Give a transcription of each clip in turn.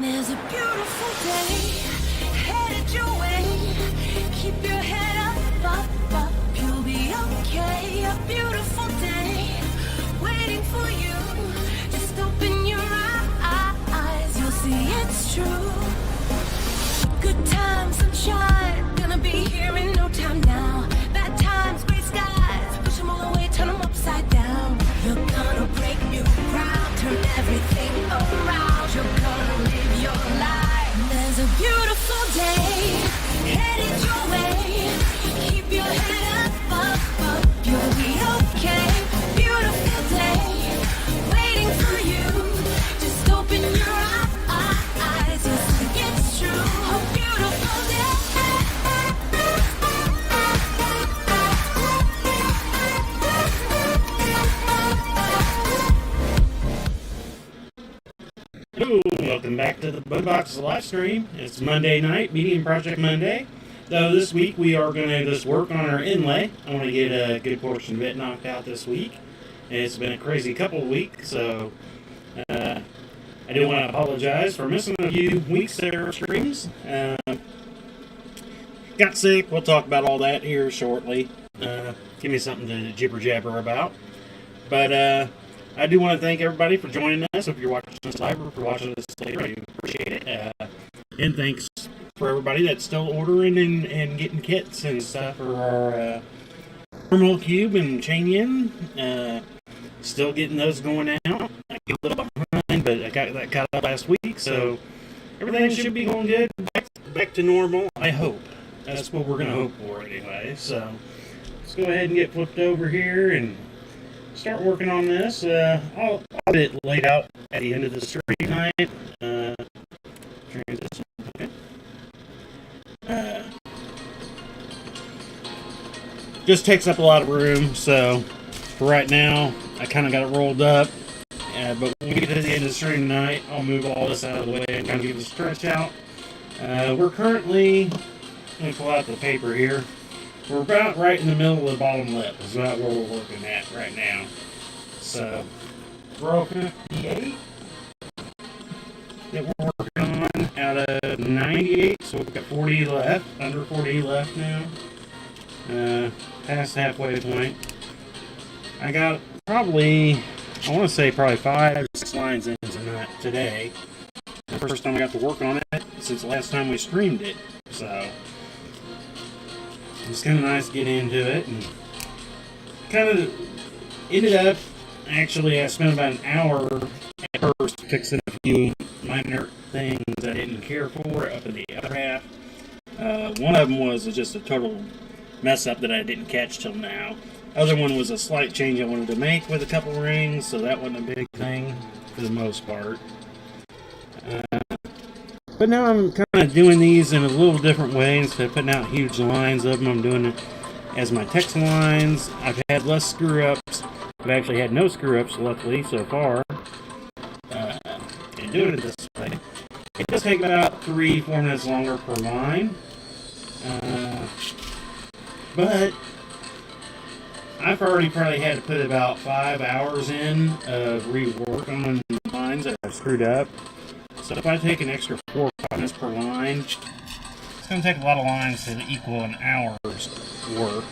There's a beautiful day headed your way. Keep your head up, you'll be okay. A beautiful day waiting for you. Just open your eyes, you'll see it's true. Good times, sunshine, gonna be here in no time now. Bad times, gray skies, push them all away, turn them upside down. You're gonna break new ground, turn everything around. You're gonna live your life. There's a beautiful day headed your way. Keep your head up, you'll be okay. Beautiful day waiting for you. Just open your eyes, you'll see it's true. A beautiful day. Hello, welcome back to the Boombox live stream. It's Monday night, Medium Project Monday. So this week we are going to just work on our inlay. I want to get a good portion of it knocked out this week. It's been a crazy couple of weeks, so I do want to apologize for missing a few weeks there of streams. Got sick. We'll talk about all that here shortly. Give me something to jibber jabber about. But I do want to thank everybody for joining us. If you're watching this live or if you're watching this later, I do appreciate it. And thanks for everybody that's still ordering and getting kits and stuff for our Terminal Cube and Chain In. Still getting those going out. I get a little behind, but I got that caught up last week, so everything should be going good. Back to normal, I hope. That's what we're going to hope for anyway. So let's go ahead and get flipped over here and start working on this. I'll get it laid out at the end of the stream tonight. Transition. Okay. Just takes up a lot of room, so for right now, I kind of got it rolled up. But when we get to the end of the stream tonight, I'll move all this out of the way and kind of give it a stretch out. We're currently, let me pull out the paper here. We're about right in the middle of the bottom lip. Is about where we're working at right now. So, row 58 that we're working on out of 98. So we've got 40 left, under 40 left now. Past halfway point. I got probably, I want to say probably 5 or 6 lines in today. The first time I got to work on it since the last time we streamed it. So it's kind of nice to get into it, and kind of ended up, actually I spent about an hour at first fixing a few minor things I didn't care for up in the other half. One of them was just a total mess up that I didn't catch till now. Other one was a slight change I wanted to make with a couple rings, so that wasn't a big thing for the most part. But now I'm kind of doing these in a little different way. Instead of putting out huge lines of them, I'm doing it as my text lines. I've had less screw-ups. I've actually had no screw-ups, luckily, so far. And doing it this way. It does take about 3-4 minutes longer per line. But I've already probably had to put about 5 hours in of rework on lines that are screwed up. So if I take an extra 4 or 5 minutes per line, it's going to take a lot of lines to equal an hour's work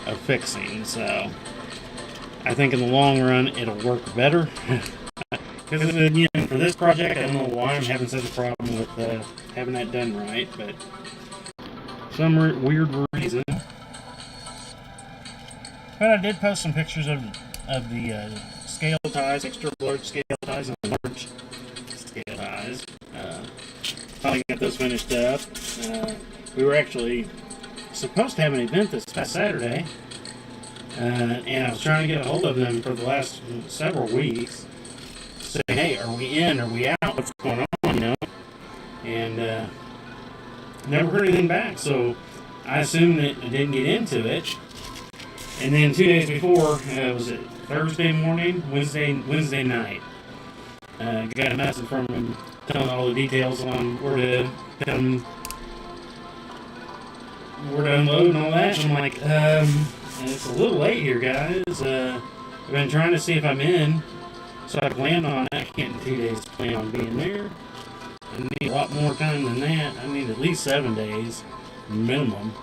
of fixing. So I think in the long run, it'll work better. Because again, for this project, I don't know why I'm having such a problem with having that done right, but some weird reason. But I did post some pictures of the scale ties, extra large scale ties, and large scale ties. Finally got those finished up. We were actually supposed to have an event this past Saturday, and I was trying to get a hold of them for the last several weeks. Say, hey, are we in? Are we out? What's going on? You know, and never heard anything back. So I assumed that I didn't get into it. And then 2 days before, was it Thursday morning, Wednesday night? Got a message from him telling all the details on where to unload and all that. And I'm like, it's a little late here, guys. I've been trying to see if I'm in, so I plan on, I can't in 2 days plan on being there. I need a lot more time than that. I need at least 7 days minimum.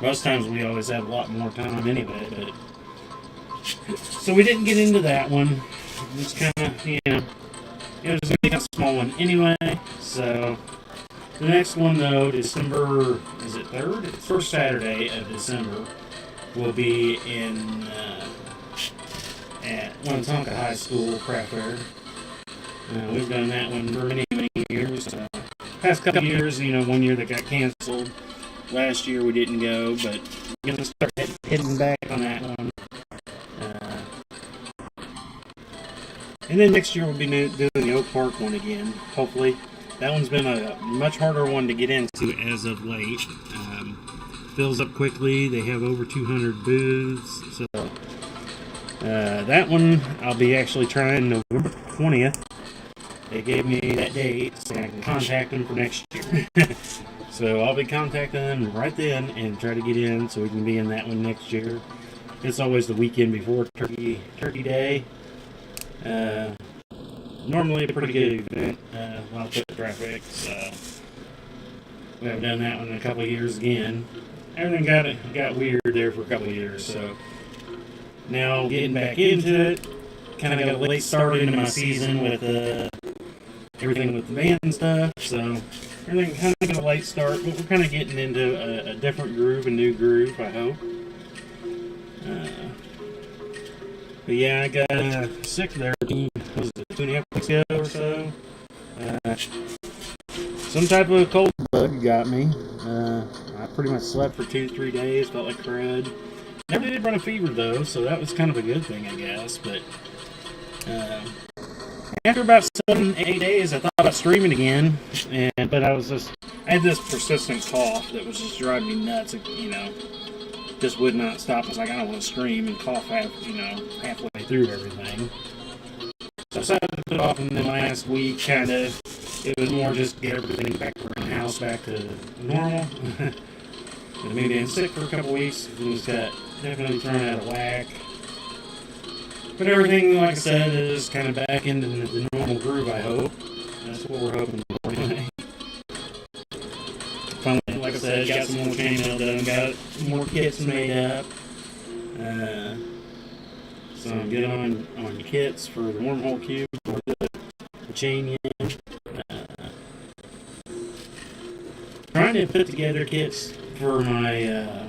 Most times we always have a lot more time anyway, but so we didn't get into that one. It's kind of, it was going to be a small one anyway. So the next one though, December, is it 3rd? It's first Saturday of December. Will be in at Winnetonka High School craft fair. We've done that one for many, many years. Past couple of years, 1 year that got canceled. Last year we didn't go, but we're going to start heading back on that one. And then next year we'll be doing the Oak Park one again, hopefully. That one's been a much harder one to get into as of late. Fills up quickly. They have over 200 booths. So that one I'll be actually trying November 20th. They gave me that date so I can contact them for next year. So I'll be contacting them right then and try to get in so we can be in that one next year. It's always the weekend before Turkey Day. Normally a pretty good event. A lot of foot traffic. So we haven't done that one in a couple of years again. Everything got weird there for a couple of years. So now getting back into it. Kind of got a late start into my season with everything with the band and stuff. So everything kind of got a late start, but we're kind of getting into a different groove, a new groove, I hope. But yeah, I got sick there 2.5 weeks ago or so. Some type of cold bug got me. I pretty much slept for 2-3 days, felt like crud. Never did run a fever though, so that was kind of a good thing, I guess. But after about 7-8 days, I thought about streaming again, but I had this persistent cough that was just driving me nuts. Just would not stop. I was like, I don't want to scream and cough halfway through everything. So I decided to put it off, and then last week, it was more just get everything back around the house, back to normal. And me being sick for a couple weeks, things got definitely thrown out of whack. But everything, like I said, is kind of back into the normal groove, I hope. That's what we're hoping for anyway. Finally, like I said, got some more chainmail done, got more kits made up. So I'm good on kits for the wormhole cube, for the chain yen. Trying to put together kits for my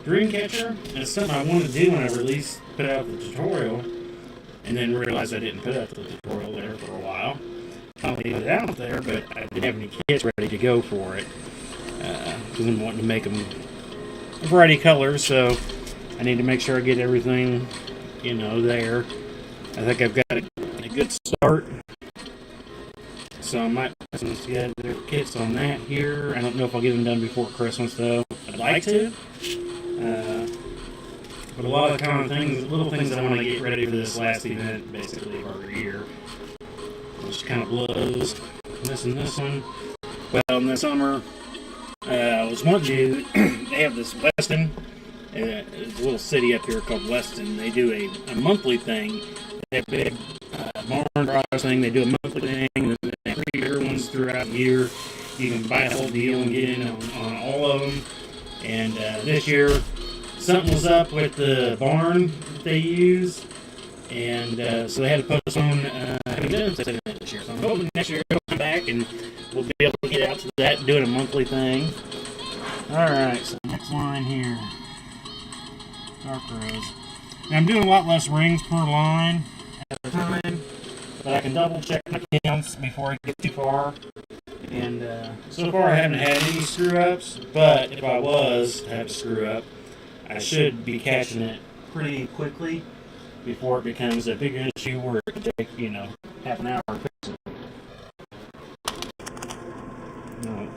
dream catcher. It's something I wanted to do when I put out the tutorial, and then realized I didn't put out the tutorial there for a while. I'll leave it out there, but I didn't have any kits ready to go for it because I'm wanting to make them a variety of colors, so I need to make sure I get everything, there. I think I've got a good start, so I might put some together kits on that here. I don't know if I'll get them done before Christmas, though. I'd like to. But a lot of little things I want to get ready for this last event, basically, of our year. Which kind of blows. This and this one. Well, in the summer, I was wanting to they have this Weston, it's a little city up here called Weston. They do a monthly thing. They have a big barn garage thing. They do a monthly thing, and then they have bigger ones throughout the year. You can buy a whole deal and get in on all of them. And this year, something was up with the barn that they use, and so they had to postpone having done something this year. So I'm hoping next year they'll come back and we'll be able to get out to that and doing a monthly thing. Alright, so next line here. Dark Rose. Now I'm doing a lot less rings per line at a time, but I can double check my counts before I get too far. And so far I haven't had any screw-ups, but if I was to have a screw-up, I should be catching it pretty quickly before it becomes a big issue where it could take, half an hour to fix it.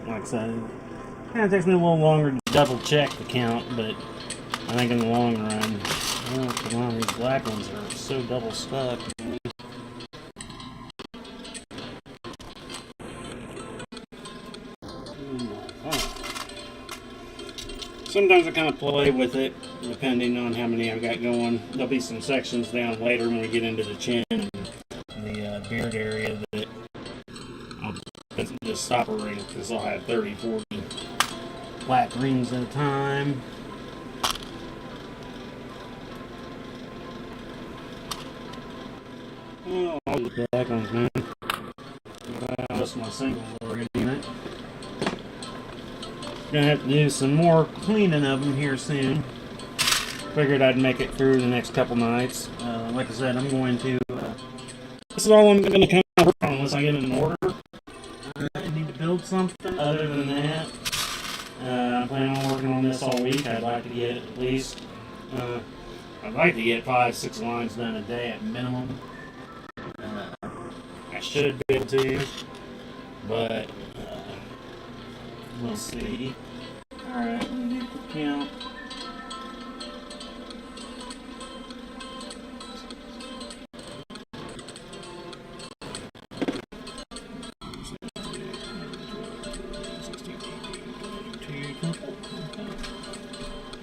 Like I said, it kind of takes me a little longer to double check the count, but I think in the long run, come on, these black ones are so double stuck. Sometimes I kind of play with it, depending on how many I've got going. There'll be some sections down later when we get into the chin and the beard area that I'll the stopper ring, because I'll have 30, 40 black rings at a time. Oh, all the black ones, man. That's my singles already in it. Gonna have to do some more cleaning of them here soon. Figured I'd make it through the next couple nights. Like I said, I'm going to. This is all I'm going to kind of work on unless I get it in order. I need to build something. Other than that, I'm planning on working on this all week. I'd like to get at least. I'd like to get 5-6 lines done a day at minimum. I should be able to, but we'll see. Alright, let me do the count.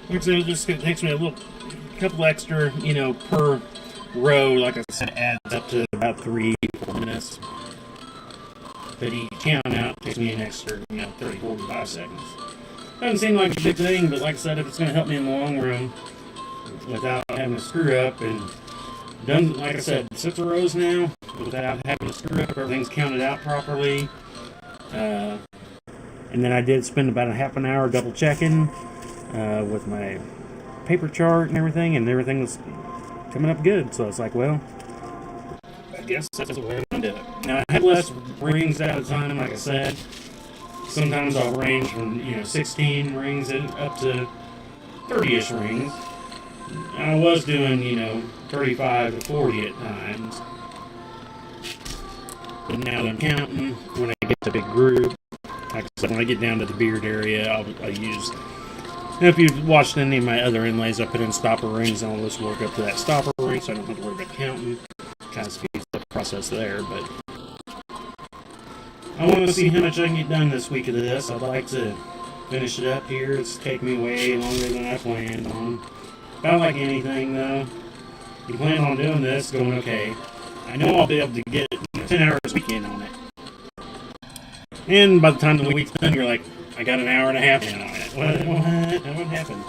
Like I said, it just takes me a couple extra, per row. Like I said, adds up to about 3-4 minutes. But each count out takes me an extra, 30, 45 seconds. Doesn't seem like a big thing, but like I said, if it's going to help me in the long run without having to screw up, and done, like I said, 6 rows now without having to screw up, everything's counted out properly. And then I did spend about a half an hour double checking with my paper chart and everything was coming up good. So it's like, well, I guess that's the way I'm going to do it. Now, I have less rings at a time, like I said. Sometimes I'll range from, 16 rings up to 30-ish rings. I was doing, 35 to 40 at times. But now that I'm counting, when I get to big group, like I said, when I get down to the beard area, I'll use... Now, if you've watched any of my other inlays, I put in stopper rings, and I'll just work up to that stopper ring, so I don't have to worry about counting. Kind of speeds up the process there, but... I want to see how much I can get done this week of this. I'd like to finish it up here. It's taken me way longer than I planned on. About like anything, though. You plan on doing this, going, okay, I know I'll be able to get 10 hours a weekend on it. And by the time the week's done, you're like, I got an hour and a half in on it. What happened?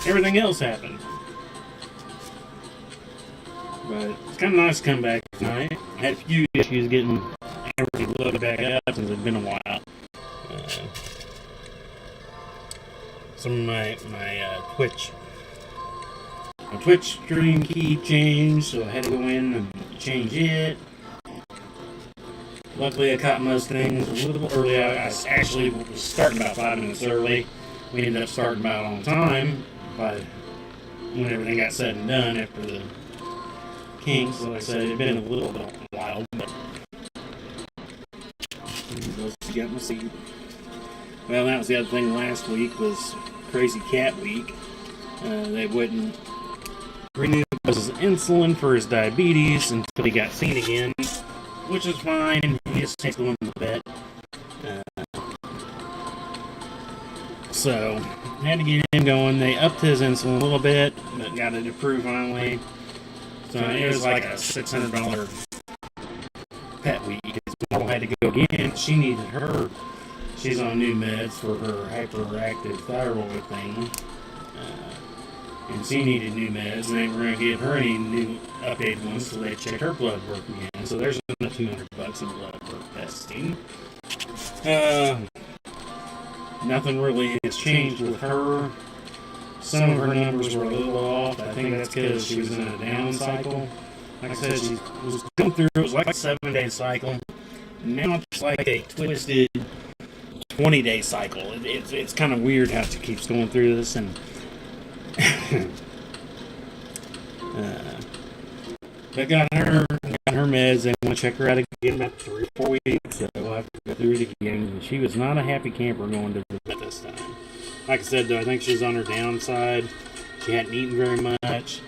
Everything else happened. But it's kind of nice to come back tonight. I had a few issues getting everything loaded back up since it's been a while. Some of my Twitch stream key changed, so I had to go in and change it. Luckily, I caught most things a little early. I actually was starting about 5 minutes early. We ended up starting about on time when everything got said and done after the kinks. So like I said, it had been a little bit wild, but you got my seat. Well, that was the other thing last week was Crazy Cat Week. They wouldn't renew his insulin for his diabetes until he got seen again, which is fine. He just takes going to the vet. So, had to get him going. They upped his insulin a little bit, but got it approved finally. So, it was like a $600 pet week. His mom had to go again. She needed her. She's on new meds for her hyperactive thyroid thing. And she needed new meds, and they were going to give her any new updated ones so they check her blood work again. So there's another $200 in blood work testing. Nothing really has changed with her. Some of her numbers were a little off. I think that's because she was in a down cycle. Like I said, she was going through, it was like a 7-day cycle. Now it's like a twisted 20-day cycle. It's kind of weird how she keeps going through this, and they got her meds. They want to check her out again in about 3 or 4 weeks. So we'll have to go through it again. She was not a happy camper going to the vet this time. Like I said, though, I think she was on her downside. She hadn't eaten very much.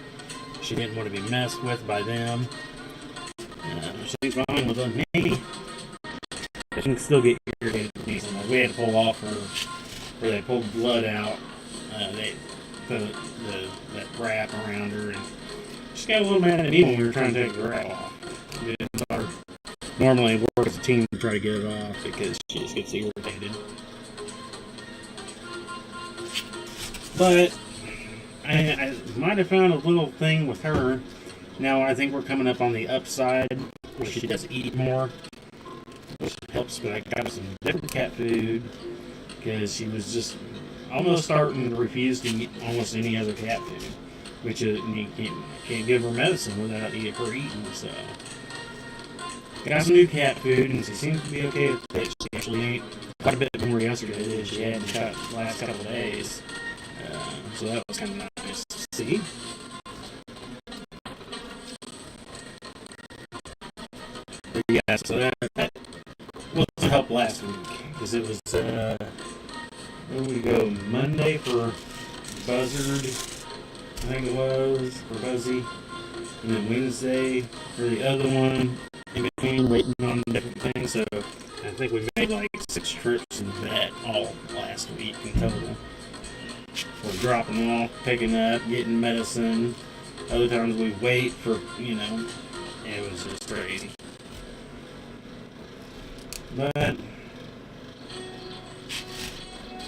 She didn't want to be messed with by them. She's fine with them. Hey, she can still get irritated with me. We had to pull off her, where they pulled blood out. They put that wrap around her, and she got a little mad at me when we were trying to take the wrap off. We didn't normally work as a team to try to get it off because she just gets irritated. But I might have found a little thing with her. Now I think we're coming up on the upside where she does eat more, which helps. But I got her some different cat food because she was just almost starting to refuse to eat almost any other cat food, which is, you can't give her medicine without her eating. So got some new cat food, and she seems to be okay with it. She actually ate quite a bit more yesterday than she had in the last couple of days. So that was kind of nice to see. But yeah, so that was to help last week because it was where we go Monday for Buzzard, I think it was, for Buzzy, and then Wednesday for the other one. In between, waiting on different things. So I think we made like 6 trips in that all last week in total. We're dropping off, picking up, getting medicine. Other times we wait for, it was just crazy. But,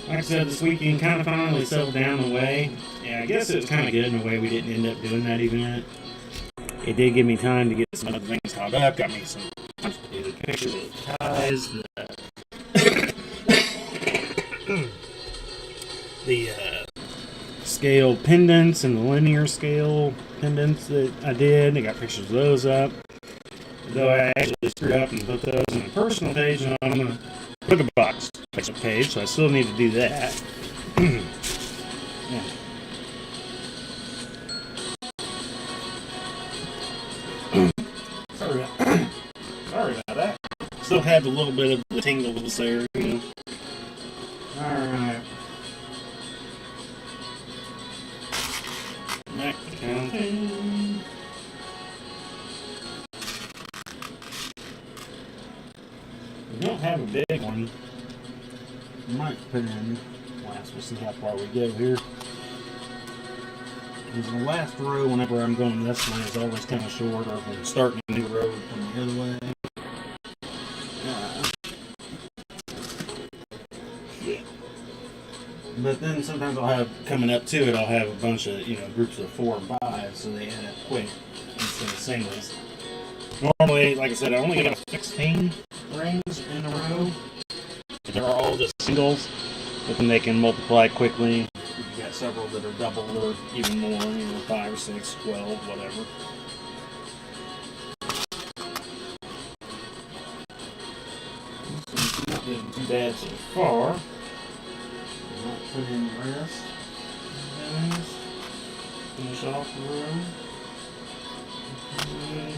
like I said, this weekend kind of finally settled down in a way. Yeah, I guess it was kind of good in a way we didn't end up doing that event. It did give me time to get some other things caught up. Got me some pictures of the ties, the scale pendants and the linear scale pendants that I did. I got pictures of those up. Though I actually screwed up and put those in my personal page, and I'm going to put a box Facebook page, so I still need to do that. Yeah. Sorry about that. Still have a little bit of the tingles there, Alright. Back to counting. We don't have a big one. We might put in last. We'll see how far we go here. Because the last row, whenever I'm going this way, is always kind of short, or if I'm starting a new road from the other way. Yeah. But then sometimes I'll have, coming up to it, I'll have a bunch of, groups of 4 and 5, so they add up quick instead of singles. Normally, like I said, I only got 16 rings in a row. They're all just singles, but then they can multiply quickly. You've got several that are double or even more, 5 or 6, 12, whatever. This one's not doing too bad so far. I'm not putting in the rest. Finish off the row. Okay.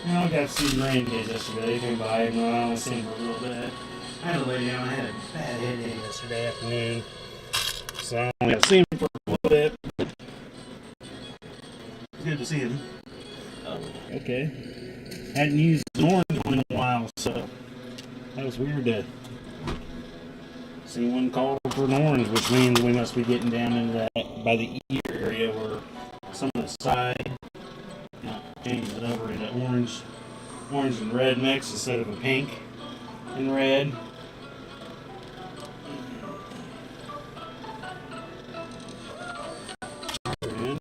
I got to see the rain days yesterday. Came by and I was seeing for a little bit. I had to lay down. I had a bad headache yesterday afternoon. So I only got to see him for a little bit. It's good to see him. Okay. Hadn't used an orange one in a while, so that was weird to see one call for an orange, which means we must be getting down into that by the ear area where some of the side change it over into orange and red mix instead of a pink and red. Good.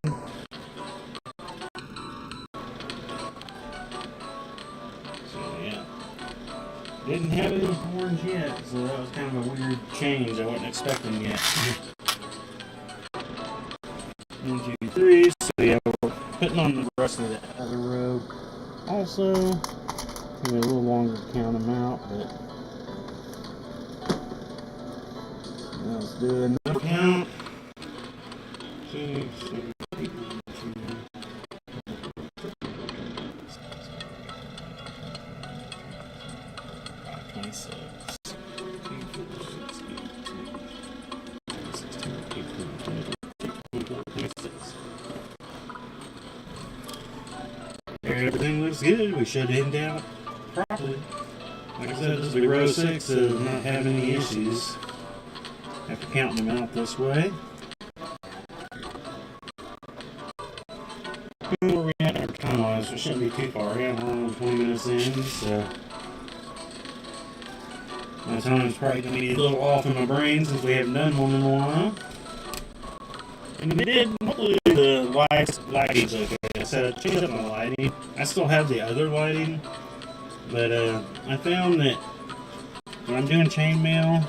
So yeah, didn't have any orange yet, so that was kind of a weird change I wasn't expecting yet. 1, 2, 3. So yeah, we're putting on the rest of the other row. Also, maybe a little longer to count them out, but let's do another count. 2, 7, 8, 9, 10, 26. 26. Everything looks good. We shut it down properly. Like I said, this will be row 6 of not having any issues after counting them out this way. Where we at our time wise? We shouldn't be too far. Yeah, we're only 20 minutes in, so my time's probably going to be a little off in my brain since we haven't done one in a while. And we did, hopefully the lighting's okay. I said I changed up my lighting. I still have the other lighting, but I found that when I'm doing chainmail,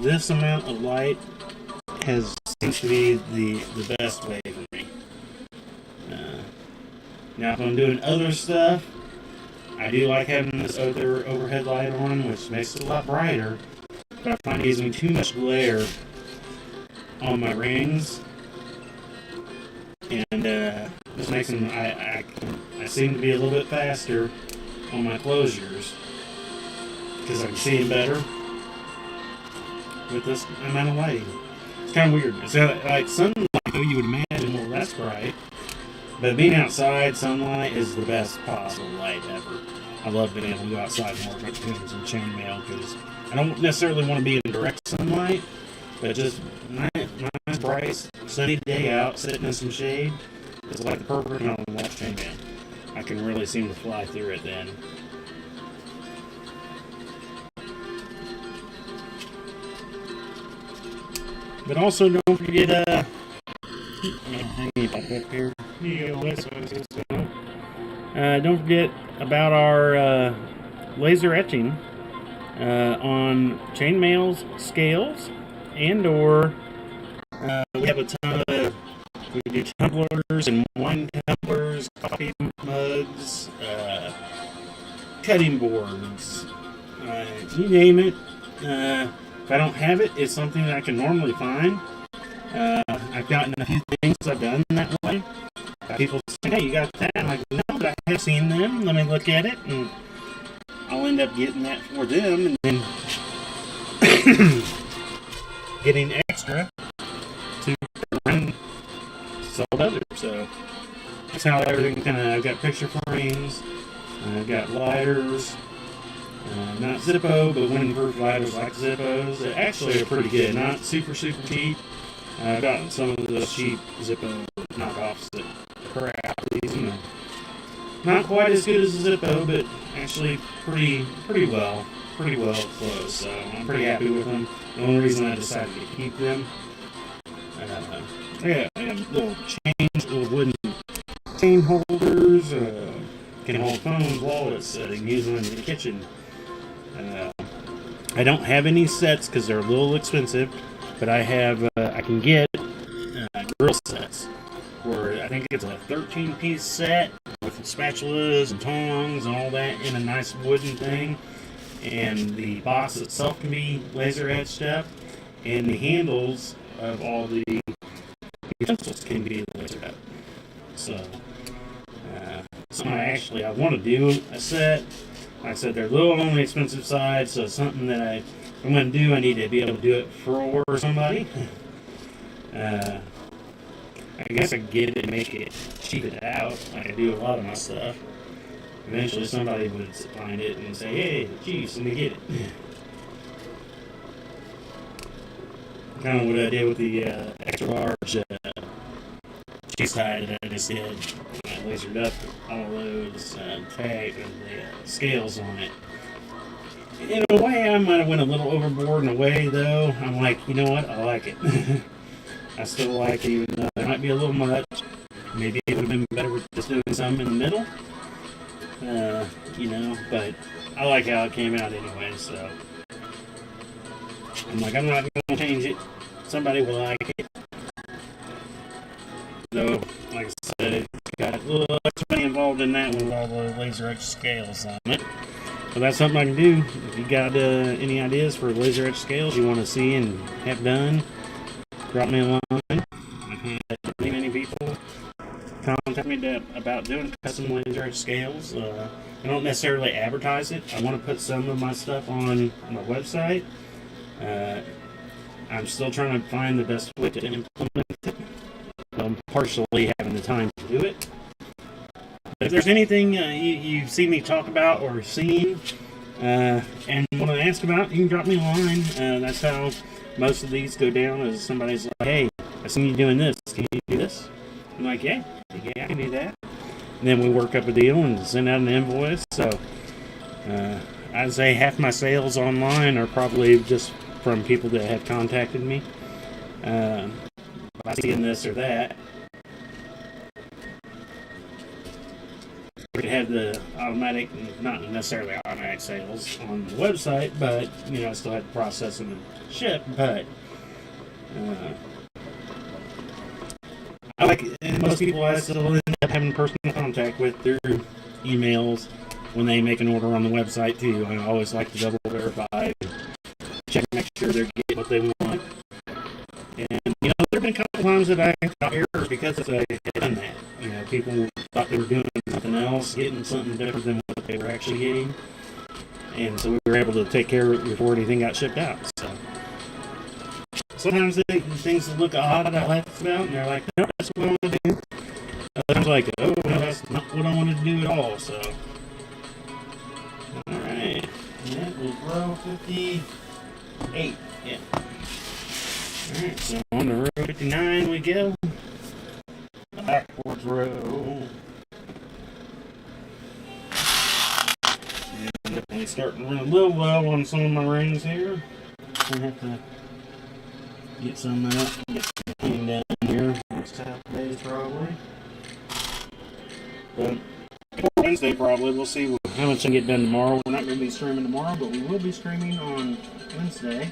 this amount of light seems to be the best way for me. Now if I'm doing other stuff, I do like having this other overhead light on, which makes it a lot brighter, but I find it gives me too much glare on my rings, and this makes them, I seem to be a little bit faster on my closures, because I can see them better with this amount of lighting. It's kind of weird. It's like sunlight, you would imagine, well, that's bright. But being outside, sunlight is the best possible light ever. I love being able to go outside more doing some chainmail because I don't necessarily want to be in direct sunlight, but just nice, bright, sunny day out, sitting in some shade is like the perfect amount of watch chainmail. I can really seem to fly through it then. But also don't forget, hang it back up here. Don't forget about our laser etching on chainmails, scales, and or we have a ton of, we do tumblers and wine tumblers, coffee mugs, cutting boards, you name it. If I don't have it, it's something that I can normally find. I've gotten a few things I've done that way. People say, hey, you got that? I'm like, no, but I have seen them. Let me look at it. And I'll end up getting that for them and then getting extra to run sell to others. So that's how everything kind of, I've got picture frames, I've got lighters. Not Zippo, but windproof lighters like Zippos. They actually are pretty good. Not super cheap. I've gotten some of the cheap Zippo knockoffs that crap. You know, not quite as good as a Zippo, but actually pretty well close. So I'm pretty happy with them. The only reason I decided to keep them, I got little wooden chain holders. Can hold phones, wallets. You can use them in the kitchen. I don't have any sets because they're a little expensive, but I have. I can get grill sets where I think it's a 13-piece set with spatulas and tongs and all that in a nice wooden thing, and the box itself can be laser etched up, and the handles of all the utensils can be lasered up. So, something I want to do a set. Like I said, they're a little on the expensive side, so it's something that I'm going to do. I need to be able to do it for somebody. I guess I can get it and make it, cheap it out, like I do a lot of my stuff. Eventually somebody would find it and say, hey, geez, let me get it. Kind of what I did with the extra large cheese tie that I just did. I lasered up all those tags and the scales on it. In a way, I might have went a little overboard. In a way, though, I'm like, you know what? I like it. I still like it, even though it might be a little much. Maybe it would have been better with just doing some in the middle. But I like how it came out anyway, so. I'm like, I'm not going to change it. Somebody will like it. So, like I said, it's got a little extra money involved in that with all the laser etched scales on it. So that's something I can do. If you got any ideas for laser etched scales you want to see and have done, drop me a line. I've had many people contact me about doing custom laser etched scales. I don't necessarily advertise it. I want to put some of my stuff on my website. I'm still trying to find the best way to implement it. I'm partially having the time to do it. But if there's anything you see me talk about or seen and want to ask about, you can drop me a line. That's how most of these go down, is somebody's like, hey, I seen you doing this. Can you do this? I'm like, yeah, Yeah, I can do that. And then we work up a deal and send out an invoice. So I'd say half my sales online are probably just from people that have contacted me by seeing this or that. We have the automatic, not necessarily automatic sales on the website, but I still have to process them and ship. But I like, and most people I still end up having personal contact with through emails when they make an order on the website too. I always like to double verify, check, make sure they're getting what they want. And there have been a couple times that I got errors because I had done that. People thought they were doing something else, getting something different than what they were actually getting, and so we were able to take care of it before anything got shipped out. So sometimes things look odd, I laugh about, and they're like, "No, that's what I want to do." Other times like, "Oh, no, that's not what I wanted to do at all." So, all right, that was row 58. Yeah. Alright, so on to row 59 we go. Backwards row. And definitely starting to run a little low on some of my rings here. I have to get some out, get some cleaned down here. Next half days probably. But Wednesday probably, we'll see how much I can get done tomorrow. We're not going to be streaming tomorrow, but we will be streaming on Wednesday.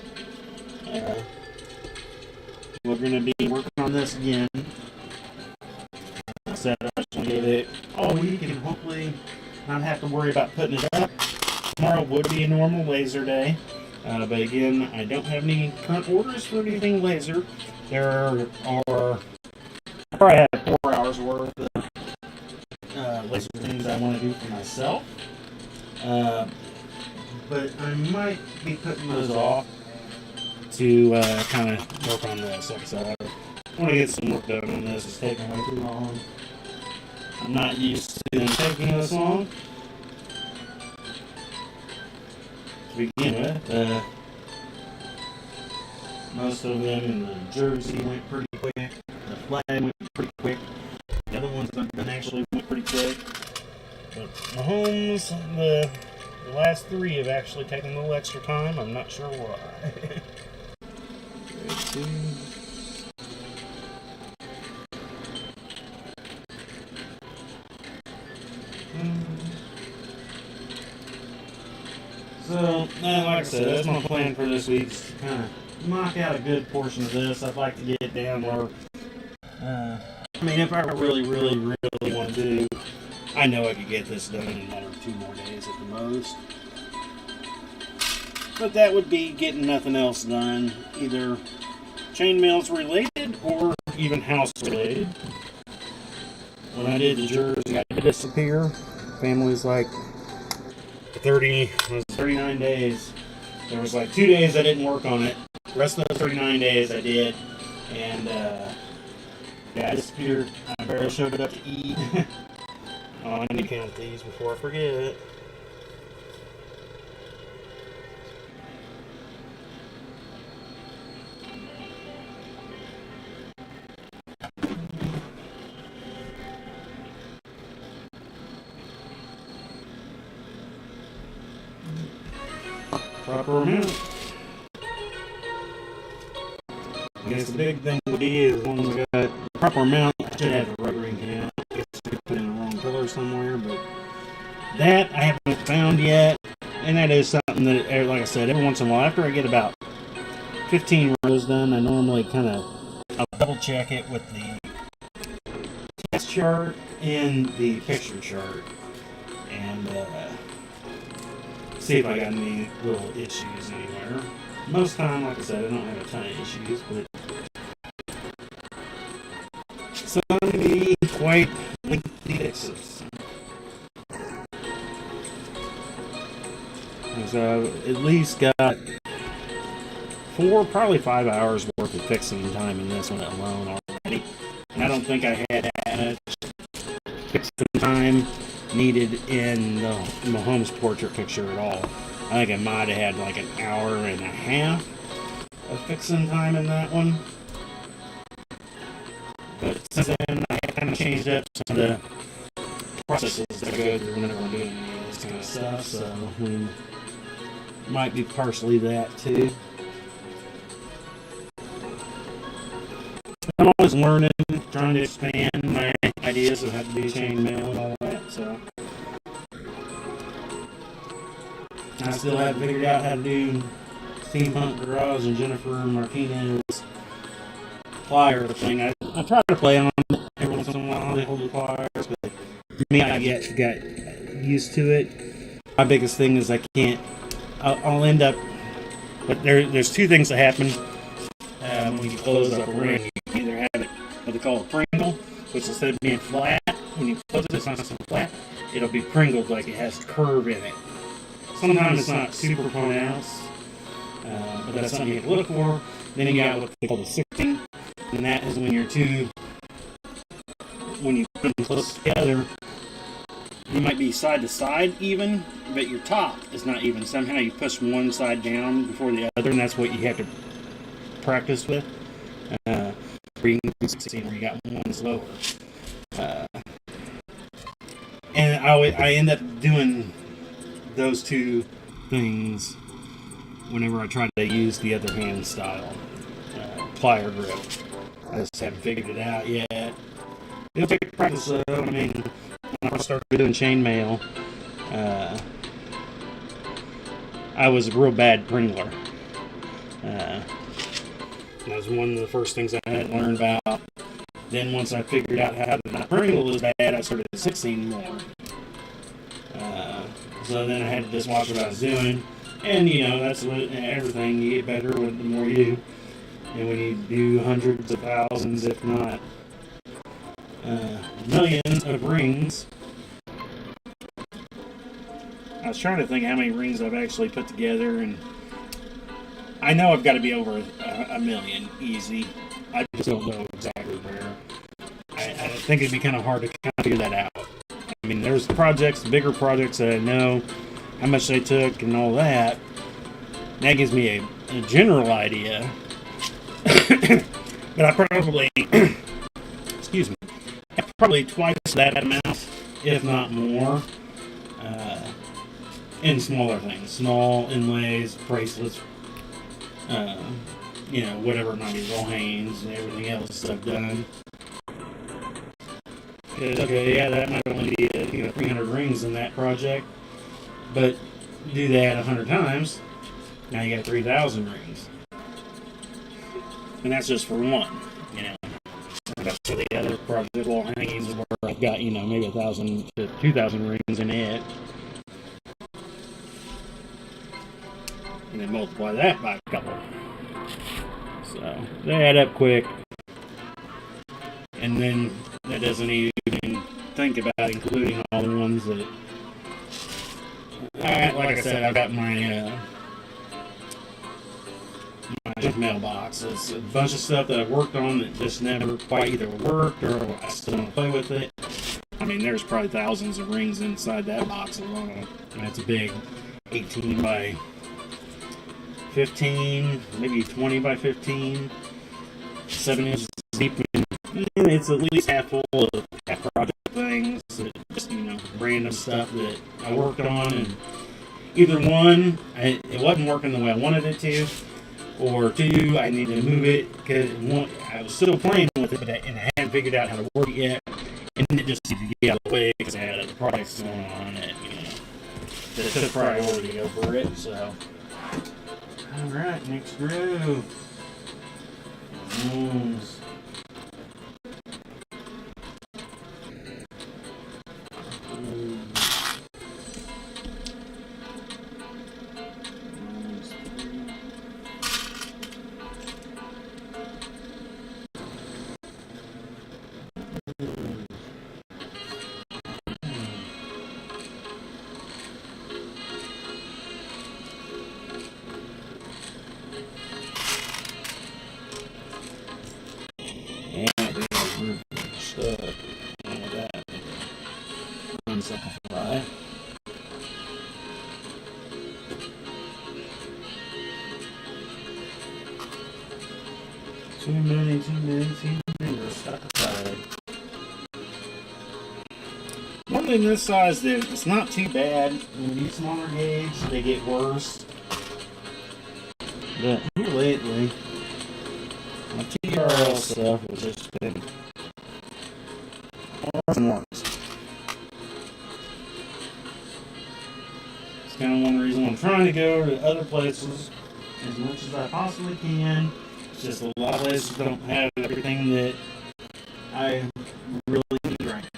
We're going to be working on this again. I said I just want to give it all week and hopefully not have to worry about putting it up. Tomorrow would be a normal laser day. But again, I don't have any current orders for anything laser. There are I probably have 4 hours worth of laser things I want to do for myself. But I might be putting those off to kind of work on this. Like I said, I want to get some work done on this. It's taking way too long. I'm not used to them taking this long. To begin with, most of them in the jersey went pretty quick. The flag went pretty quick. The other ones I've done actually went pretty quick. But Mahomes, the last 3 have actually taken a little extra time. I'm not sure why. So, like I said, that's my plan for this week. Is to kind of knock out a good portion of this. I'd like to get it down where, if I really, really, really want to, I know I could get this done in another 2 more days at the most. But that would be getting nothing else done, either chainmails related or even house related. When I did the jersey, I did disappear. Family's like 39 days. There was like 2 days I didn't work on it. The rest of those 39 days I did. And I disappeared. I barely showed up to eat. Oh, I need to count these before I forget. Proper amount. I guess the big thing would be is once I got the proper amount, I should have a rubbering count. I guess I put in the wrong pillar somewhere, but that I haven't found yet. And that is something that, like I said, every once in a while, after I get about 15 rows done, I normally I'll double check it with the test chart and the picture chart. And see if I got any little issues anywhere. Most time, like I said, I don't have a ton of issues, but some can be quite lengthy fixes. So I've at least got 4, probably 5 hours worth of fixing time in this one alone already. And I don't think I had that much fixing time needed in the Mahomes portrait picture at all. I think I might have had like an hour and a half of fixing time in that one. But since then, I kind of changed up some of the processes that I go through whenever I'm doing any of this kind of stuff. So might be partially that too. I'm always learning, trying to expand my ideas of how to do chainmail and all that. So I still haven't figured out how to do Steampunk Garage and Jennifer Martinez plier thing. I try to play on it every once in a while. They hold the pliers, but for me, I got used to it. My biggest thing is I can't. I'll end up. But there's two things that happen when you close up a ring. You either have it what they call a Pringle, which instead of being flat, when you close it, it's not so flat. It'll be Pringled, like it has curve in it. Sometimes it's not super pronounced, but that's something you have to look for. Then you got what they call the 16, and that is when when you put them close together, you might be side to side even, but your top is not even. Somehow you push one side down before the other, and that's what you have to practice with. Where you can see where you got one's lower. And I end up doing those two things whenever I try to use the other hand style plier grip. I just haven't figured it out yet. It'll take practice though. I mean, when I first started doing chainmail, I was a real bad Pringler. That was one of the first things I had to learn about. Then once I figured out how to not Pringle as bad, I started 16 more. So then I had to just watch what I was doing. And, you know, that's what everything, you get better with the more you do. And when you do hundreds of thousands, if not millions of rings. I was trying to think how many rings I've actually put together, and I know I've got to be over a million, easy. I just don't know exactly where. I think it'd be kind of hard to kind of figure that out. I mean, there's projects, bigger projects that I know how much they took and all that. That gives me a general idea. But I probably, excuse me, probably twice that amount, if not more, in smaller things. Small inlays, bracelets, you know, whatever it might be, roll hands and everything else I've done. Okay, yeah, that might only be 300 rings in that project, but do that 100 times, now you got 3,000 rings, and that's just for one. You know, that's for the other project wall hangings where I've got maybe 1,000 to 2,000 rings in it, and then multiply that by a couple. So they add up quick, and then that doesn't even think about including all the ones that, like I said, I've got my mailbox. It's a bunch of stuff that I've worked on that just never quite either worked or I still don't play with it. I mean, there's probably thousands of rings inside that box alone, and it's a big 18 by 15, maybe 20 by 15, 7 inches deep. And it's at least half full of half project things, just random stuff that I worked on, and either one, it wasn't working the way I wanted it to, or two, I needed to move it because I was still playing with it, and I hadn't figured out how to work it yet, and it just needed to get out of the way because I had other projects going on that that took priority over it. So. Alright, next groove. Unsimplify. Too many stuck aside. something this size, it's not too bad. When these smaller gauge, they get worse. But here lately, my TRL stuff has just been worse and worse. It's kind of one reason I'm trying to go to other places as much as I possibly can. It's just a lot of places don't have everything that I really need right now.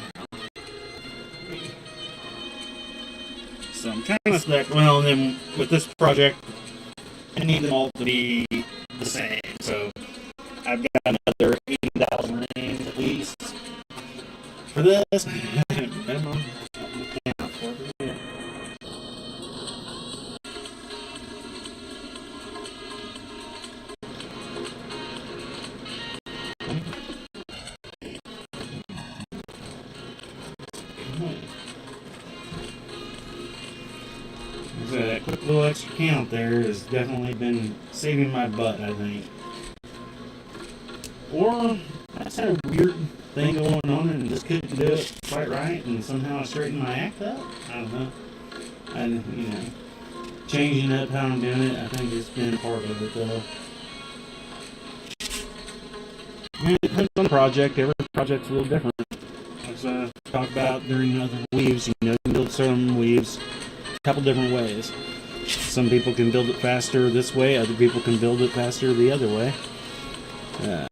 So I'm kind of stuck. Well, and then with this project, I need them all to be the same. So I've got another 80,000 rings at least for this. Minimum. So that quick little extra count there has definitely been saving my butt, I think. Or I just had a weird thing going on and just couldn't do it quite right, and somehow I straightened my act out. I don't know. Changing up how I'm doing it, I think it's been part of it though. It depends on the project. Every project's a little different. As I talked about during other weaves, you can build certain weaves a couple different ways. Some people can build it faster this way, other people can build it faster the other way. I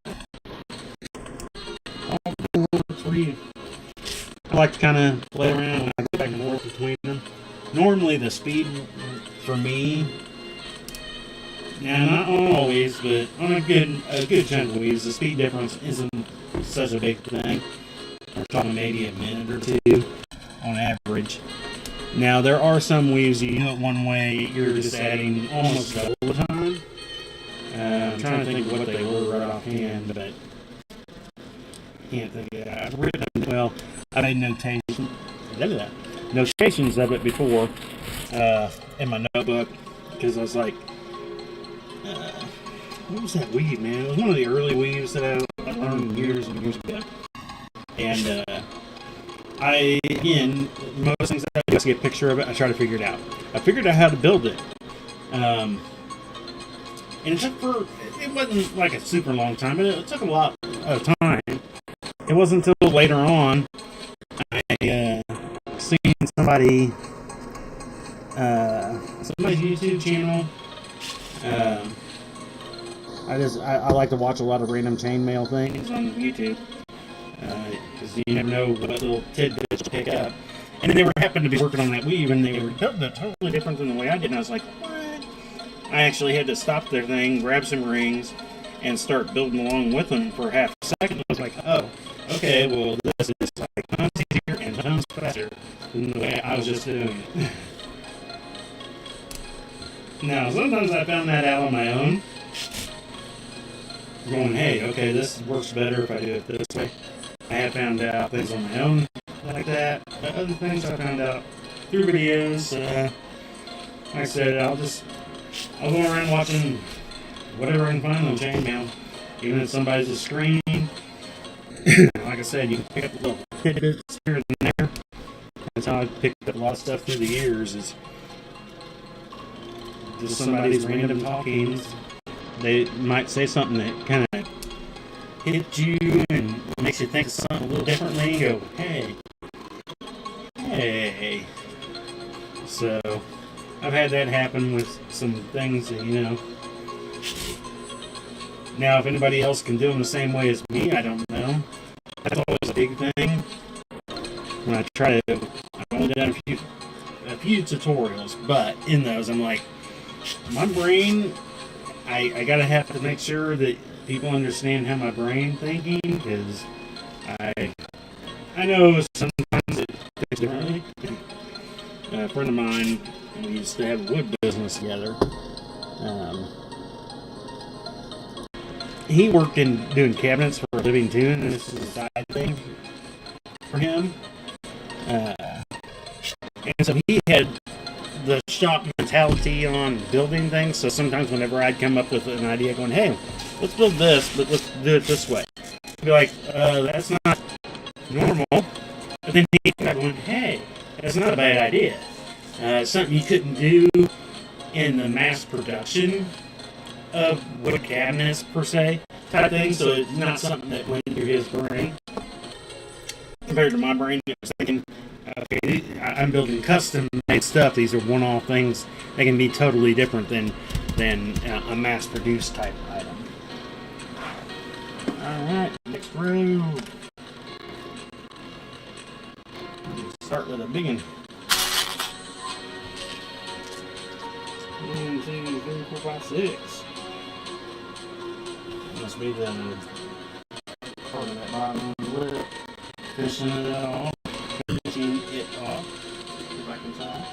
like to kind of play around when I go back and forth between them. Normally the speed for me, not always, but on a good chunk of weaves, the speed difference isn't such a big thing. We're talking maybe a minute or two on average. Now there are some weaves you do it one way, you're just adding almost double the time. I'm trying to think of what they were right offhand, but can't think of that. I've written, well, I made notations of it before in my notebook, because I was like, what was that weave, man? It was one of the early weaves that I learned years and years ago. And most things I do, I see a picture of it, I try to figure it out. I figured out how to build it. And it wasn't like a super long time, but it took a lot of time. It wasn't until later on I seen somebody's YouTube channel. I like to watch a lot of random chainmail things on YouTube. Because you never know what little tidbits to pick up. And then they happened to be working on that weave, and they were building it totally different than the way I did. And I was like, what? I actually had to stop their thing, grab some rings, and start building along with them for half a second. I was like, oh, okay, well, this is like tons easier and tons faster than the way I was just doing it. Now, sometimes I found that out on my own. Going, hey, okay, this works better if I do it this way. I have found out things on my own like that. But other things I found out through videos. Like I said, I'll go around watching whatever I can find on chainmail. Even if somebody's a screen. Like I said, you can pick up little tidbits here and there. That's how I've picked up a lot of stuff through the years. Is just somebody's random talkings. They might say something that kind of hits you and makes you think of something a little differently. You go, hey. So, I've had that happen with some things that, Now, if anybody else can do them the same way as me, I don't know. That's always a big thing. When I try to, I've only done a few tutorials, but in those, I'm like, my brain, I gotta have to make sure that people understand how my brain thinking, because I know sometimes it thinks differently. A friend of mine, we used to have a wood business together. He worked in doing cabinets for a living too, and this is a side thing for him. And so he had the shop mentality on building things, so sometimes whenever I'd come up with an idea going, hey, let's build this, but let's do it this way. He'd be like, that's not normal. But then he got going, hey, that's not a bad idea. Something you couldn't do in the mass production of wood cabinets, per se, type thing. So it's not something that went through his brain. Compared to my brain, I was thinking, okay, I'm building custom-made stuff. These are one-off things. They can be totally different than a mass-produced type item. Alright, next row. Start with a big one. 1, 2, 3, 4, 5, 6. Must be the part of that bottom lip. Finishing it off. Finishing it off. Go back inside.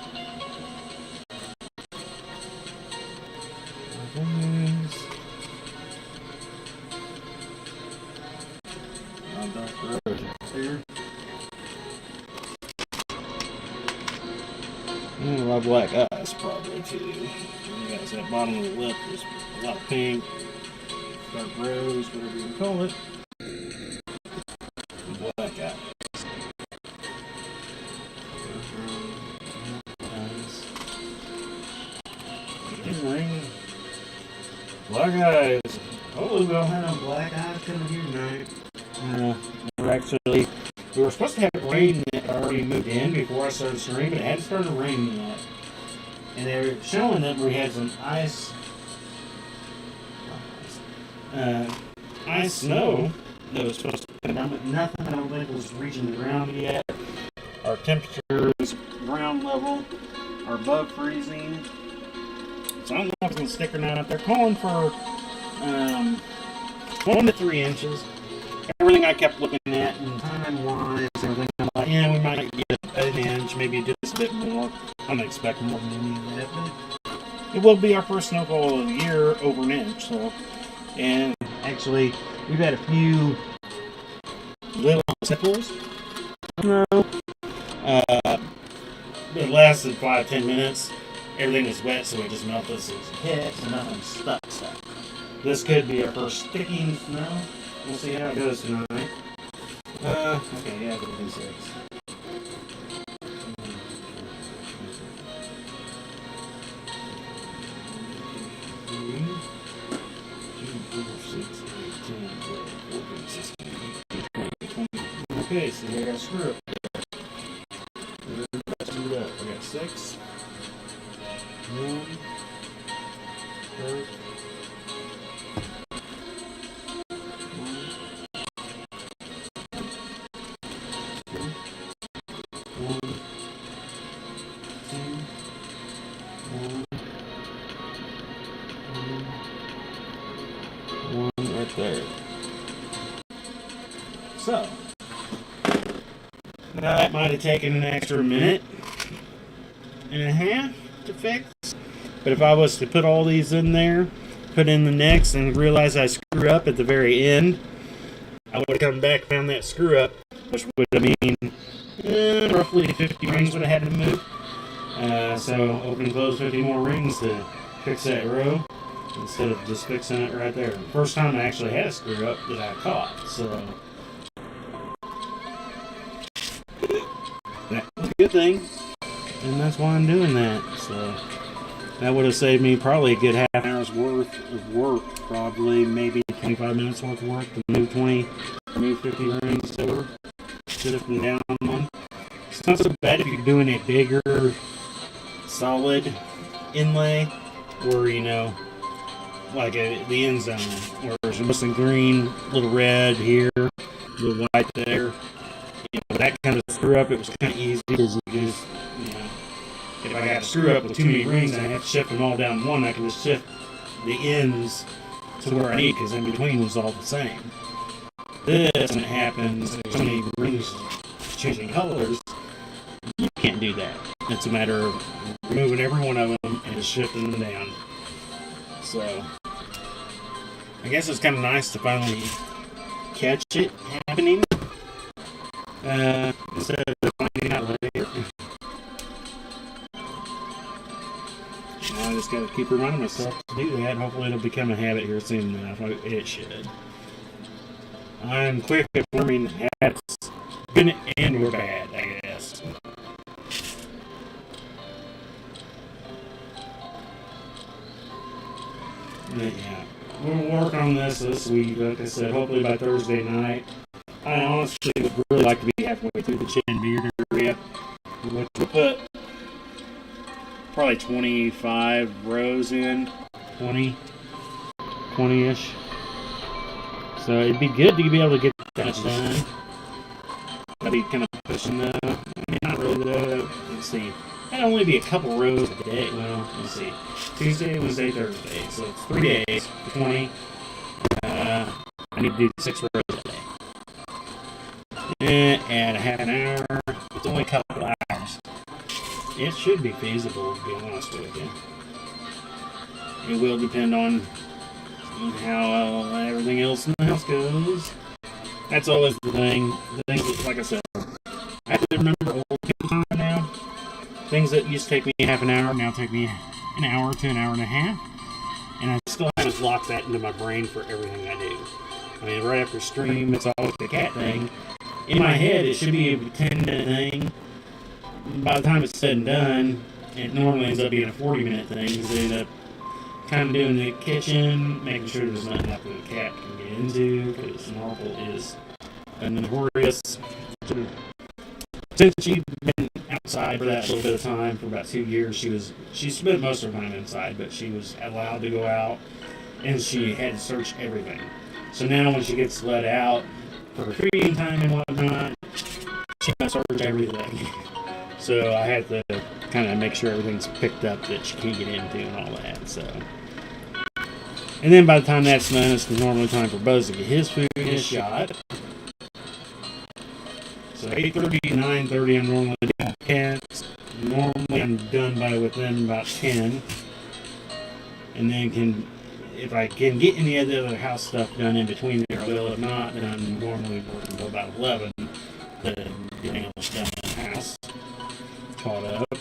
Here. And a lot of black eyes, probably too. You guys, that bottom of the lip is a lot of pink, dark rose, whatever you can call it. Black eyes. Ring. Black eyes. Oh, we all have black eyes coming here tonight. We were supposed to have rain that already moved in before I started streaming, but it hadn't started raining yet. And they were showing that we had some ice snow that was supposed to come down, but nothing I don't think was reaching the ground yet. Our temperatures, ground level, are above freezing. So I don't know if it's going to stick or not. They're calling for 1 to 3 inches. Everything I kept looking at, and time-wise, everything, I'm like, yeah, we might get an inch, maybe just a bit more. I don't expect more than any of that, but it will be our first snowfall of the year over an inch. So, and actually, we've had a few little sniffles. No. It lasted 5-10 minutes. Everything was wet, so it just melted as it hit, so nothing stuck. This could be our first sticking snow. We'll see how it goes tonight. Okay, yeah, it'll be 6. 3, 2, 4, 6, 8, 10, 12, 14, 16, 18, 20. Okay, so we got a screw up. Screwed up. We got 6. 1, 2, 1 right there. So, that might have taken an extra minute and a half to fix. But if I was to put all these in there, put in the next, and realize I screwed up at the very end, I would have come back, found that screw up, which would have mean roughly 50 rings would have had to move. So open and close 50 more rings to fix that row instead of just fixing it right there. First time I actually had a screw up that I caught, so that was a good thing, and that's why I'm doing that. So that would have saved me probably a good half hour's worth of work, probably maybe 25 minutes worth of work to move 50 rings over, shift them down one. It's not so bad if you're doing a bigger, solid inlay, or like the end zone, where there's mostly green, little red here, little white there. That kind of screw up, it was kind of easy because you just, if I got to screw up with too many rings and I have to shift them all down one, I can just shift the ends to where I need, because in between was all the same. This, when it happens, there's so many rings changing colors, you can't do that. It's a matter of removing every one of them and just shifting them down. So, I guess it's kind of nice to finally catch it happening instead of finding out later. I just got to keep reminding myself to do that. Hopefully it'll become a habit here soon enough. It should. I'm quick at forming habits good and or bad, I guess. But yeah, we'll work on this week. Like I said, hopefully by Thursday night. I honestly would really like to be halfway through the chin and beard area, which would put probably 25 rows in, 20-ish. So it'd be good to be able to get that done. I'd be kind of pushing though. I mean, not really though. Let's see. That'd only be a couple rows a day. Well, let's see. Tuesday, Wednesday, Thursday. So it's 3 days, 20. I need to do 6 rows a day. At a half an hour. It's only a couple hours. It should be feasible, to be honest with you. It will depend on how everything else in the house goes. That's always the thing. The things that, like I said, I have to remember old people time now. Things that used to take me half an hour now take me an hour to an hour and a half. And I still haven't locked that into my brain for everything I do. I mean, right after stream, it's always the cat thing. In my head, it should be a 10-minute thing. By the time it's said and done, it normally ends up being a 40-minute thing because they end up kind of doing the kitchen, making sure there's nothing up that the cat can get into, because Marple is a notorious. Since she'd been outside for that little bit of time, for about 2 years, she spent most of her time inside, but she was allowed to go out, and she had to search everything. So now when she gets let out for her feeding time and whatnot, she can search everything. So I have to kind of make sure everything's picked up that she can't get into and all that. So, and then by the time that's done, it's normally time for Buzz to get his food, his shot. So 8:30 to 9:30, I'm normally doing cats. Normally I'm done by within about 10, and then if I can get any of the other house stuff done in between there, I will. If not, then I'm normally working until about 11 to get else done in the house. Caught up.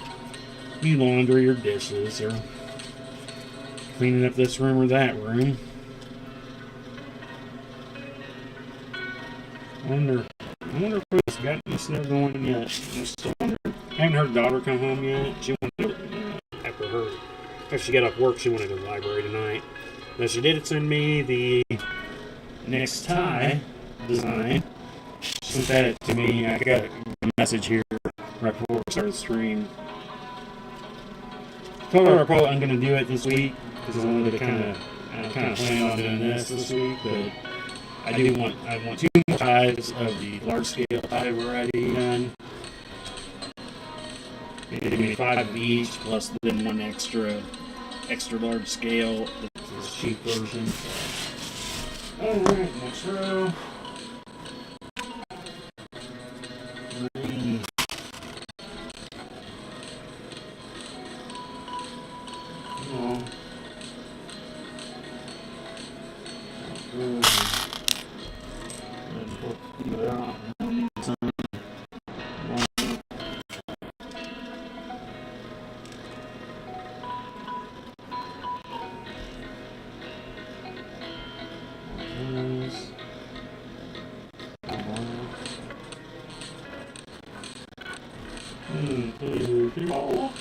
Be laundry or dishes or cleaning up this room or that room. I wonder if we've got any snow going yet. I still wonder. I haven't heard daughter come home yet. She wanted to, after she got off work, she wanted to the library tonight. Now she did send me the next tie design. She sent that to me. I got a message here right before we started the stream. Told her I'm going to do it this week because I wanted to kind of plan on doing this week, but I want 2 more ties of the large scale tie I've already done. Maybe 5 of each plus then 1 extra large scale. This cheap version. Alright, next row. 3. Oh.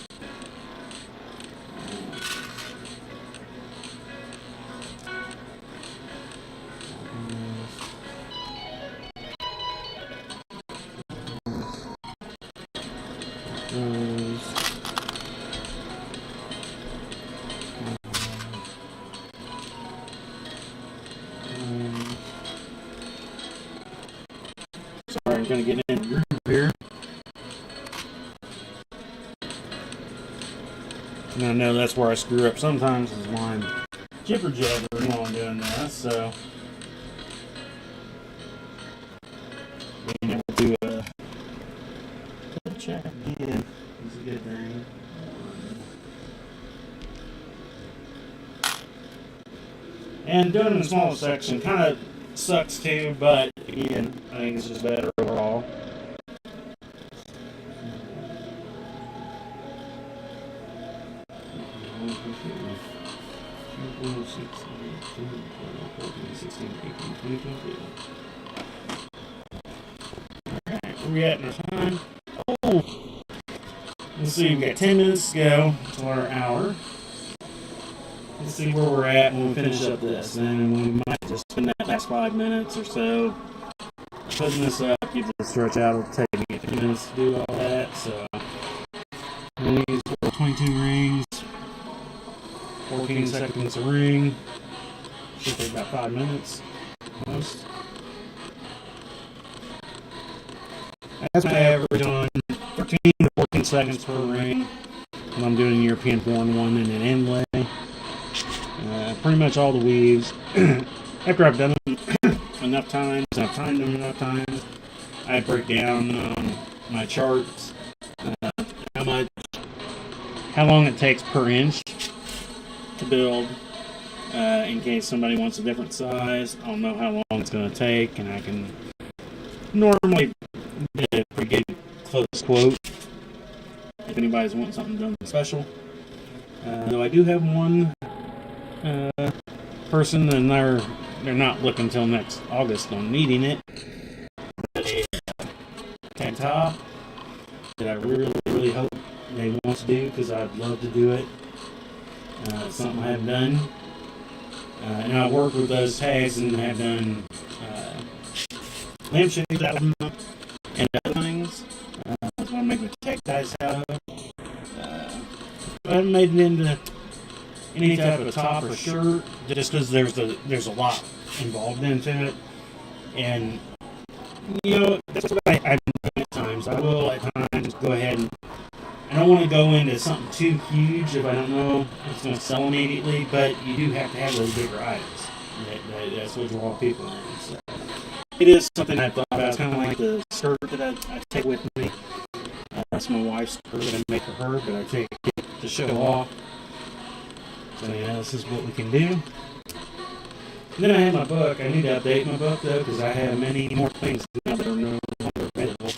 Sorry, I'm going to get in the groove here. And I know that's where I screw up sometimes is when I'm jibber-jabbering while I'm doing this, so being able to check again is a good thing. And doing it in a smaller section kind of sucks too, but again, I think it's just better overall. Alright. Where we at in our time? Oh, let's see. We've got 10 minutes to go to our hour. Let's see where we're at when we finish up this, and we might just spend that last 5 minutes or so putting this up. Give it a stretch out. It'll take me 15 minutes to do all that. So we use 22 rings, 14 seconds a ring. Should take about 5 minutes almost. That's my average on 13 to 14 seconds per ring. And I'm doing a European horn one and an inlay. Pretty much all the weaves. After I've done them enough times, I've timed them enough times, I break down on my charts how long it takes per inch to build. In case somebody wants a different size, I'll know how long it's going to take, and I can normally get a pretty good close quote if anybody's wanting something done special. Though I do have one person, and they're not looking until next August on needing it. Tank top that I really hope they want to do, because I'd love to do it. It's something I have done. And I work with those tags and have done lampshades out of them and other things. That's what I make the tag ties out of. I haven't made it into any type of top or shirt, just because there's a lot involved into it. And you know, that's what I've done at times. I will at times go ahead and I don't want to go into something too huge if I don't know if it's going to sell immediately, but you do have to have those bigger items. That's what draw people in. So it is something I thought about. It's kind of like the skirt that I take with me. That's my wife's skirt that I make for her, but I take it to show off. So yeah, this is what we can do. And then I have my book. I need to update my book though, because I have many more things now that are no longer available.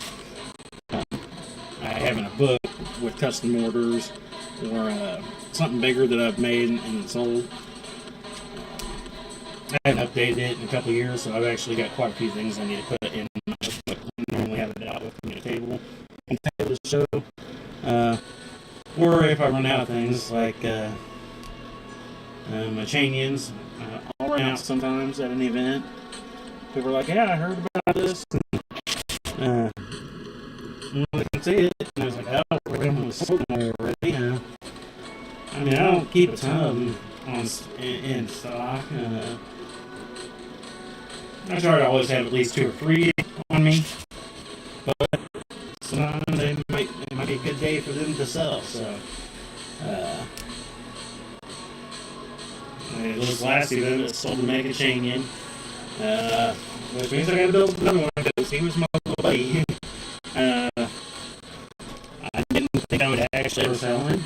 I have in a book with custom orders or something bigger that I've made and sold. I haven't updated it in a couple of years, so I've actually got quite a few things I need to put in my book. I normally have it out with me at a table and table to show. Or if I run out of things like my chain ends, I'll run out sometimes at an event. People are like, yeah, I heard about this. I can see it, and I was like, oh, we're going to sold them already. I mean, I don't keep a ton of them in stock. I try to always have at least 2 or 3 on me, but sometimes it might be a good day for them to sell. So, this last event that sold the Mega Chain in, which means I got to build another one because he was my little buddy. I didn't think I would actually ever sell him.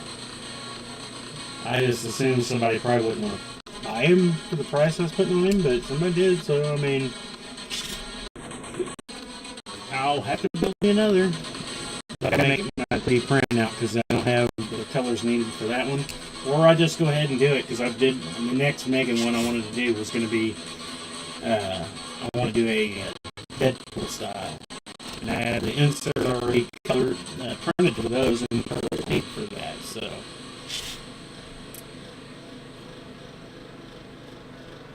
I just assumed somebody probably wouldn't want to buy him for the price I was putting on him, but somebody did, so I mean, I'll have to build me another. But I make my 3D print now because I don't have the colors needed for that one. Or I just go ahead and do it because the next Megan one I wanted to do was going to be, I want to do a Deadpool style. And I had the insert already colored, printed for those and color tape for that, so.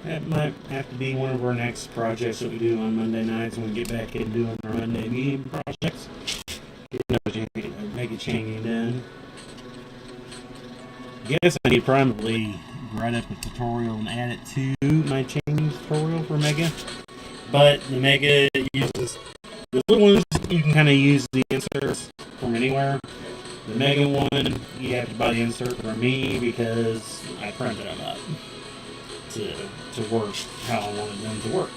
That might have to be one of our next projects that we do on Monday nights when we get back into doing our Monday medium projects. Make a changing done. I guess I need probably write up a tutorial and add it to my changing tutorial for Mega. But the Mega uses the little ones, you can kind of use the inserts from anywhere. The Mega one, you have to buy the insert from me because I printed them up to work how I wanted them to work.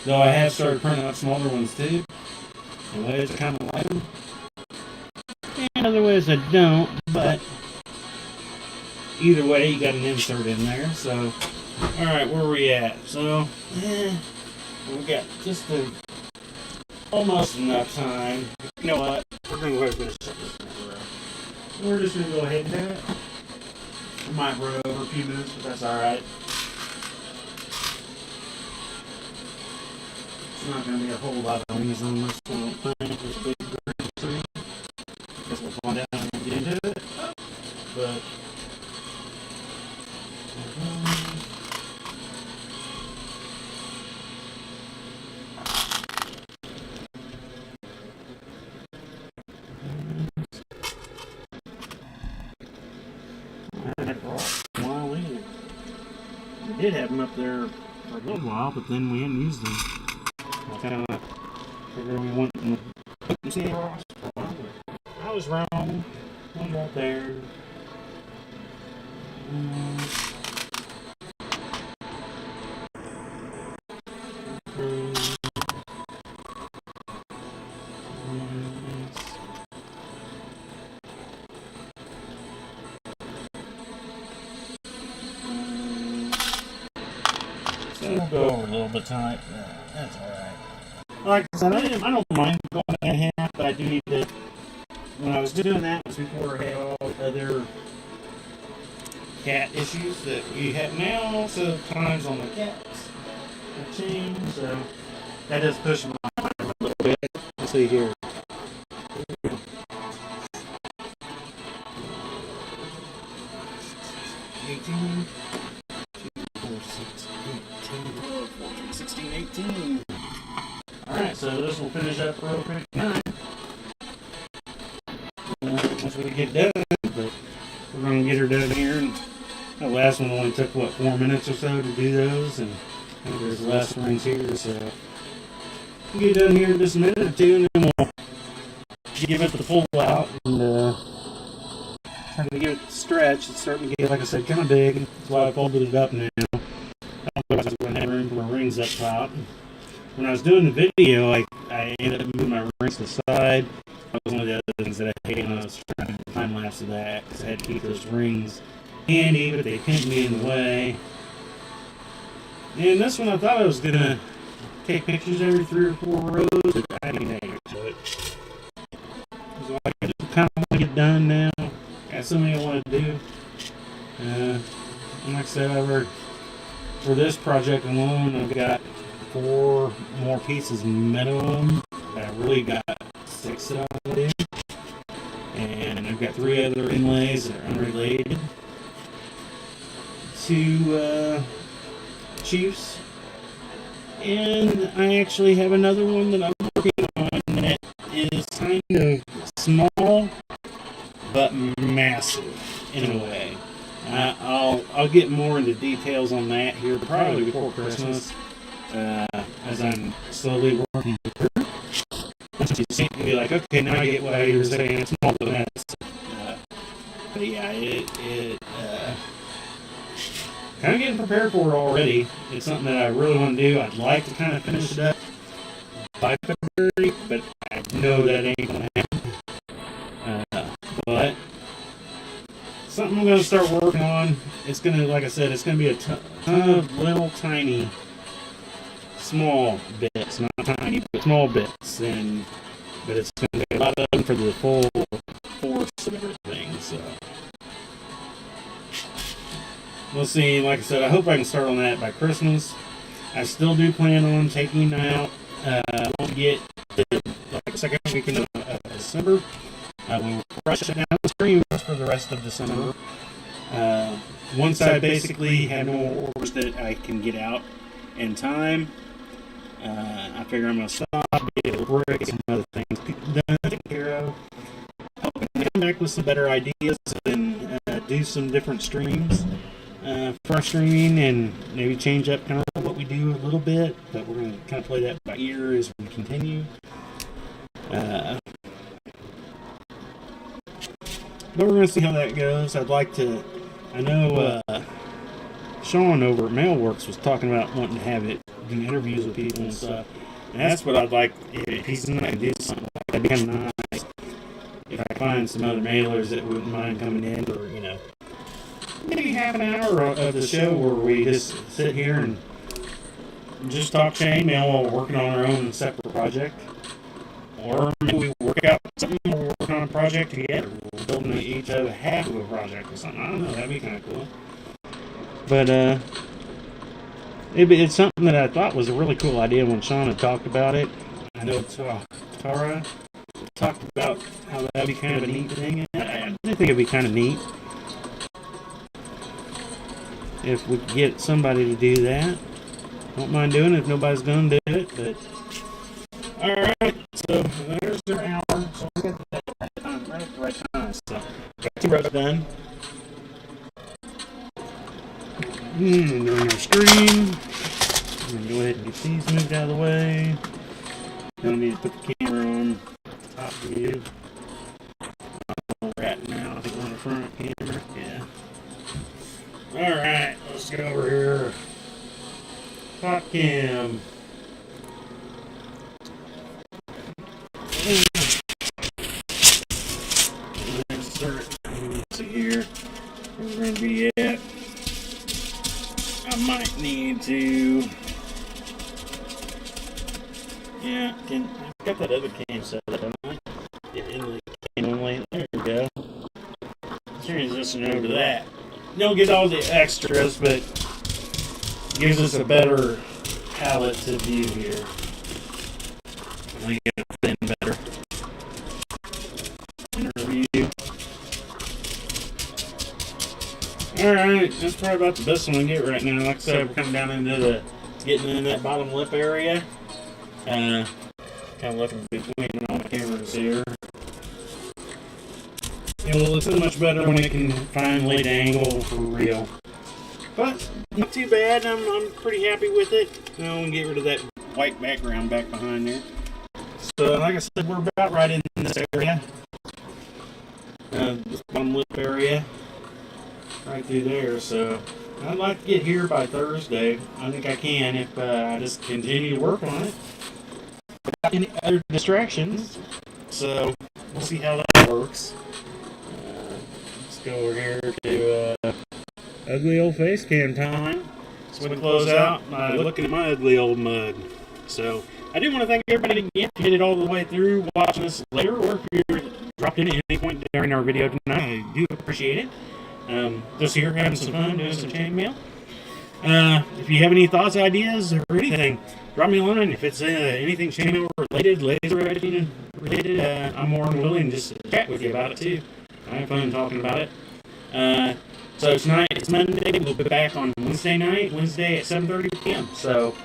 Though I have started printing up smaller ones too. In ways I kind of like them. In other ways I don't, but either way you got an insert in there. So, alright, where are we at? So, we got just almost enough time. You know what? We're going to go ahead and finish up this thing. We're just going to go ahead and do it. We might run over a few minutes, but that's alright. not going to be a whole lot of wings on this little thing. This big green tree. Guess we'll find out when we get into it. But we did have them up there for a little while, but then we hadn't used them. I kind of figured we went and put them see across. I was wrong. One right there. We'll go over a little bit tonight. That's alright. Like I said, I don't mind going at half, but I do need to. When I was doing that, was before I had all the other cat issues that we have now. So times on the cats have changed, so that does push my mind a little bit. Let's see here. 18. 16, 18. Alright, so this will finish up real quick tonight. Once we get done, but we're going to get her done here. And that last one only took, what, 4 minutes or so to do those, and I think there's the last ones here, so we'll get done here in just a minute or two, and then we'll give it the pull out, and trying to give it a stretch. It's starting to get, like I said, kind of big. That's why I folded it up now. Otherwise, I wouldn't have room for my rings up top. When I was doing the video, I ended up moving my rings to the side. That was one of the other things that I hated when I was trying to time lapse of that, because I had to keep those rings handy, but they pinned me in the way. And this one, I thought I was going to take pictures every 3 or 4 rows, but I didn't take it to it. So I just kind of want to get done now. Got something I want to do. And like I said, for this project alone, I've got 4 more pieces minimum. I really got 6 that I want to do. And I've got 3 other inlays that are unrelated to Chiefs. And I actually have another one that I'm working on that is kind of small but massive in a way. I'll get more into details on that here probably before Christmas, as I'm slowly working through. You seem to be like, okay, now I get what you were saying. It's small, but that's. But yeah, kind of getting prepared for it already. It's something that I really want to do. I'd like to kind of finish it up by February, but I know that ain't gonna happen. But something I'm going to start working on. It's going to, like I said, it's going to be a ton of little tiny, small bits. Not tiny, but small bits. But it's going to be a lot of them for the full force of everything. So we'll see. Like I said, I hope I can start on that by Christmas. I still do plan on taking out, once we get the second weekend of December. We'll rush it down the streams for the rest of December. Once I basically have more orders that I can get out in time, I figure I'm going to stop, get a break, some other things done, taken care of. Hoping to come back with some better ideas and do some different streams. Fresh streaming, and maybe change up kind of what we do a little bit, but we're going to kind of play that by ear as we continue. But we're going to see how that goes. I'd like to, I know Sean over at Mailworks was talking about wanting to have it, do interviews with people and stuff. And that's what I'd like, if he's going to do something like that, that'd be kind of nice. If I find some other mailers that wouldn't mind coming in for, maybe half an hour of the show where we just sit here and just talk chainmail while we're working on our own separate project. Or maybe we work out something, or we're working on a project together. We're building each other half of a project or something. I don't know, that'd be kind of cool. But, it's something that I thought was a really cool idea when Sean had talked about it. I know Tara talked about how that'd be kind of a neat thing. I do think it'd be kind of neat if we could get somebody to do that. Don't mind doing it if nobody's gonna do it, but alright, so there's their hour. So we got that right time. So got 2 rows done. Doing our screen. I'm gonna go ahead and get these moved out of the way. Don't need to put the camera on top view. Where we're at now. I think we're on the front camera. Yeah. Alright, let's go over here. Top cam. Insert. Let's see here. We're going to be at. I might need to. Yeah, I've got that other cam set up. I might get in the cam only. There we go. Transition over to that. Don't get all the extras, but gives us a better palette to view here. I think it'll fit in better. Interview. Alright, that's probably about the best one we get right now. Like I said, we're coming down into getting in that bottom lip area. Kind of looking between all the cameras here. It will look so much better when it can finally angle for real. But not too bad. I'm pretty happy with it. Now we can get rid of that white background back behind there. So like I said, we're about right in this area. This bottom lip area. Right through there. So I'd like to get here by Thursday. I think I can if I just continue to work on it without any other distractions. So we'll see how that works. Let's go over here to ugly old face cam time. So we close out by looking at my ugly old mug. So I do want to thank everybody again for getting it all the way through, watching us later, or if you're dropped in at any point during our video tonight. I do appreciate it. Just here having some fun, doing some chainmail. If you have any thoughts, ideas, or anything, drop me a line. If it's anything chainmail related, laser editing related, I'm more than willing to just chat with you about it too. I have fun talking about it. So tonight, it's Monday. We'll be back on Wednesday night, Wednesday at 7:30 p.m. So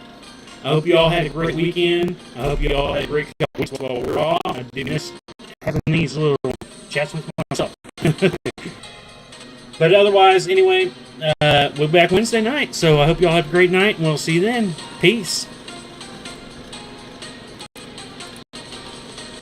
I hope you all had a great weekend. I hope you all had a great couple weeks while we're off. I do miss having these little chats with myself. But otherwise, anyway, we'll be back Wednesday night. So I hope you all have a great night, and we'll see you then. Peace.